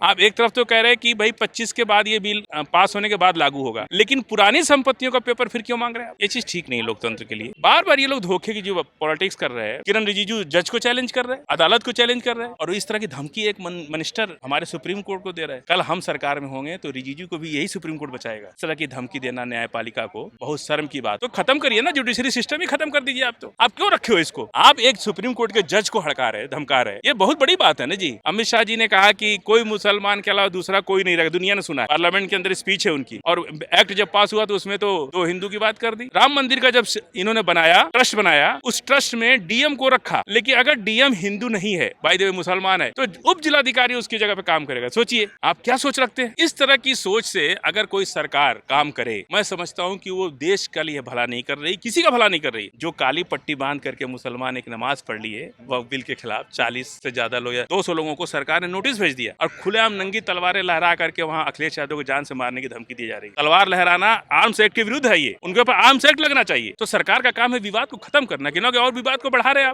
आप एक तरफ तो कह रहे हैं कि भाई 25 के बाद ये बिल पास होने के बाद लागू होगा, लेकिन पुरानी संपत्तियों का पेपर फिर क्यों मांग रहे हैं? ये चीज ठीक नहीं है लोकतंत्र के लिए। बार बार ये लोग धोखे की जो पॉलिटिक्स कर रहे हैं। किरण रिजिजू जज को चैलेंज कर रहे हैं, अदालत को चैलेंज कर रहे हैं, और इस तरह की धमकी एक मिनिस्टर हमारे सुप्रीम कोर्ट को दे रहे हैं। कल हम सरकार में होंगे तो रिजिजू को भी यही सुप्रीम कोर्ट बचाएगा। इस तरह की धमकी देना न्यायपालिका को बहुत शर्म की बात। तो खत्म करिए ना, जुडिशरी सिस्टम ही खत्म कर दीजिए। आप क्यों रखे हो इसको? आप एक सुप्रीम कोर्ट के जज को हड़का रहे, धमका रहे, ये बहुत बड़ी बात है ना जी। अमित शाह जी ने कहा कि कोई मुसलमान के अलावा दूसरा कोई नहीं रखा, दुनिया ने सुना है। पार्लियामेंट के अंदर स्पीच है उनकी, और एक्ट जब पास हुआ तो उसमें तो दो हिंदू की बात कर दी। राम मंदिर का जब इन्होंने बनाया, ट्रस्ट बनाया, उस ट्रस्ट में डीएम को रखा, लेकिन अगर डीएम हिंदू नहीं है, बाय द वे मुसलमान है, तो उप जिलाधिकारी उसकी जगह पे काम करेगा। सोचिए आप क्या सोच रखते हैं। इस तरह की सोच से अगर कोई सरकार काम करे, मैं समझता हूँ कि वो देश का लिए भला नहीं कर रही, किसी का भला नहीं कर रही। जो काली पट्टी बांध करके मुसलमान एक नमाज पढ़ लिए वक्फ बिल के खिलाफ, 40 से ज्यादा लोग, 200 लोगों को सरकार ने नोटिस भेज दिया, और खुलेआम नंगी तलवारें लहरा करके वहाँ अखिलेश यादव को जान से मारने की धमकी दी जा रही है। तलवार लहराना आर्म्स एक्ट के विरुद्ध है, ये उनके ऊपर आर्म्स एक्ट लगना चाहिए। तो सरकार का काम है विवाद को खत्म करना, कि और विवाद को बढ़ा रहे हैं आप।